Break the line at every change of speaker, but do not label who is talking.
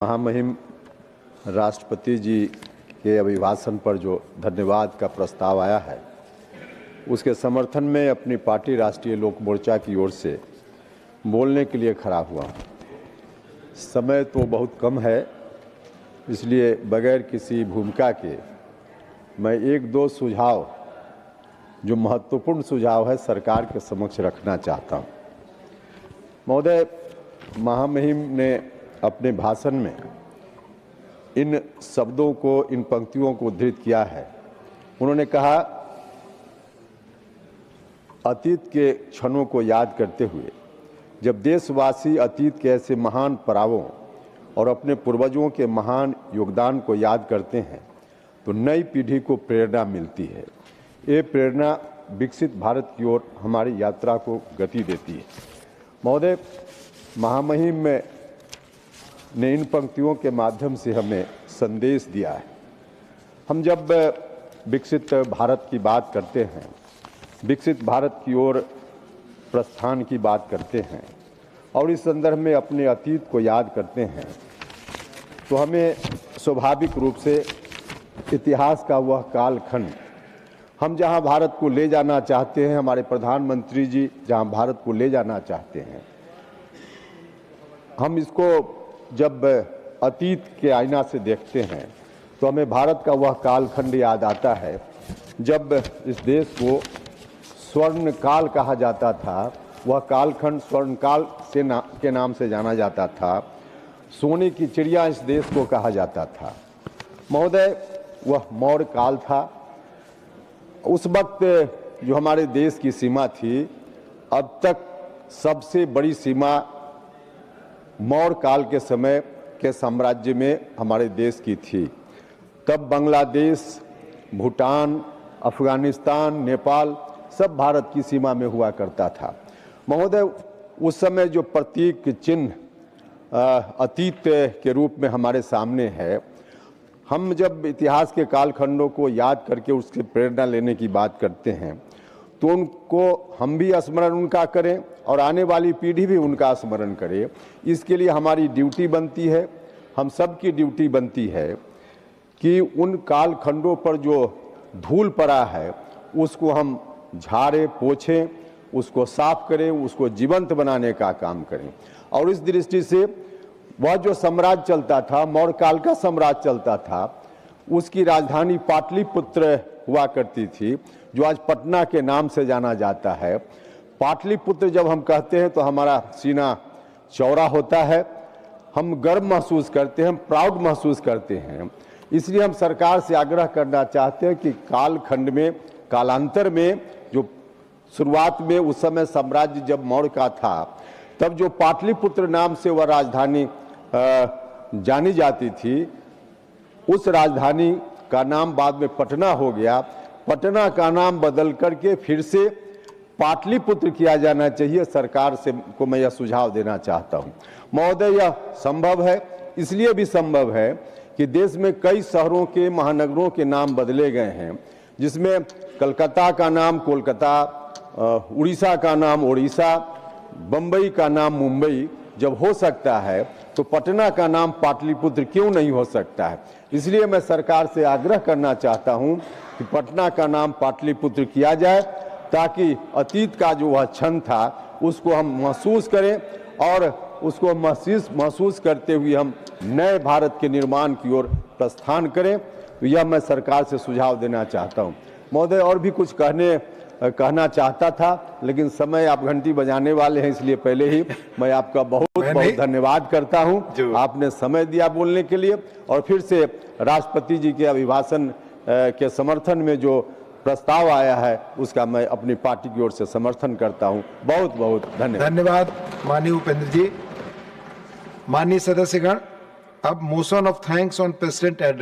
महामहिम राष्ट्रपति जी के अभिभाषण पर जो धन्यवाद का प्रस्ताव आया है, उसके समर्थन में अपनी पार्टी राष्ट्रीय लोक मोर्चा की ओर से बोलने के लिए खड़ा हुआ। समय तो बहुत कम है, इसलिए बगैर किसी भूमिका के मैं एक दो सुझाव, जो महत्वपूर्ण सुझाव है, सरकार के समक्ष रखना चाहता हूँ। महोदय, महामहिम ने अपने भाषण में इन शब्दों को, इन पंक्तियों को उद्धृत किया है। उन्होंने कहा, अतीत के क्षणों को याद करते हुए जब देशवासी अतीत के ऐसे महान पड़ावों और अपने पूर्वजों के महान योगदान को याद करते हैं तो नई पीढ़ी को प्रेरणा मिलती है। ये प्रेरणा विकसित भारत की ओर हमारी यात्रा को गति देती है। महोदय, महामहिम ने इन पंक्तियों के माध्यम से हमें संदेश दिया है। हम जब विकसित भारत की बात करते हैं, विकसित भारत की ओर प्रस्थान की बात करते हैं और इस संदर्भ में अपने अतीत को याद करते हैं, तो हमें स्वाभाविक रूप से इतिहास का वह कालखंड, हम जहां भारत को ले जाना चाहते हैं, हमारे प्रधानमंत्री जी जहां भारत को ले जाना चाहते हैं, हम इसको जब अतीत के आईना से देखते हैं तो हमें भारत का वह कालखंड याद आता है जब इस देश को स्वर्ण काल कहा जाता था। वह कालखंड स्वर्ण काल के नाम से जाना जाता था। सोने की चिड़िया इस देश को कहा जाता था। महोदय, वह मौर्य काल था। उस वक्त जो हमारे देश की सीमा थी, अब तक सबसे बड़ी सीमा मौर्य काल के समय के साम्राज्य में हमारे देश की थी। तब बांग्लादेश, भूटान, अफगानिस्तान, नेपाल सब भारत की सीमा में हुआ करता था। महोदय, उस समय जो प्रतीक चिन्ह अतीत के रूप में हमारे सामने है, हम जब इतिहास के कालखंडों को याद करके उससे प्रेरणा लेने की बात करते हैं तो उनको हम भी स्मरण उनका करें और आने वाली पीढ़ी भी उनका स्मरण करे। इसके लिए हमारी ड्यूटी बनती है, हम सब की ड्यूटी बनती है कि उन कालखंडों पर जो धूल पड़ा है उसको हम झाड़ें, पोछें, उसको साफ करें, उसको जीवंत बनाने का काम करें। और इस दृष्टि से वह जो साम्राज्य चलता था, मौर्य काल का साम्राज्य चलता था, उसकी राजधानी पाटलिपुत्र हुआ करती थी, जो आज पटना के नाम से जाना जाता है। पाटलिपुत्र जब हम कहते हैं तो हमारा सीना चौड़ा होता है, हम गर्व महसूस करते हैं, हम प्राउड महसूस करते हैं। इसलिए हम सरकार से आग्रह करना चाहते हैं कि कालखंड में, कालांतर में, जो शुरुआत में उस समय साम्राज्य जब मौर्य का था, तब जो पाटलिपुत्र नाम से वह राजधानी जानी जाती थी, उस राजधानी का नाम बाद में पटना हो गया। पटना का नाम बदल करके फिर से पाटलिपुत्र किया जाना चाहिए। सरकार से को मैं यह सुझाव देना चाहता हूं। महोदय, यह संभव है, इसलिए भी संभव है कि देश में कई शहरों के, महानगरों के नाम बदले गए हैं, जिसमें कलकत्ता का नाम कोलकाता, उड़ीसा का नाम उड़ीसा, बम्बई का नाम मुंबई जब हो सकता है तो पटना का नाम पाटलिपुत्र क्यों नहीं हो सकता है। इसलिए मैं सरकार से आग्रह करना चाहता हूं कि पटना का नाम पाटलिपुत्र किया जाए, ताकि अतीत का जो वह क्षण था उसको हम महसूस करें और उसको महसूस करते हुए हम नए भारत के निर्माण की ओर प्रस्थान करें। तो यह मैं सरकार से सुझाव देना चाहता हूं। महोदय, और भी कुछ कहना चाहता था, लेकिन समय, आप घंटी बजाने वाले हैं, इसलिए पहले ही मैं आपका बहुत बहुत धन्यवाद करता हूं। आपने समय दिया बोलने के लिए, और फिर से राष्ट्रपति जी के अभिभाषण के समर्थन में जो प्रस्ताव आया है उसका मैं अपनी पार्टी की ओर से समर्थन करता हूं। बहुत बहुत
धन्यवाद माननीय उपेंद्र जी। माननीय सदस्यगण, अब motion of thanks on president address.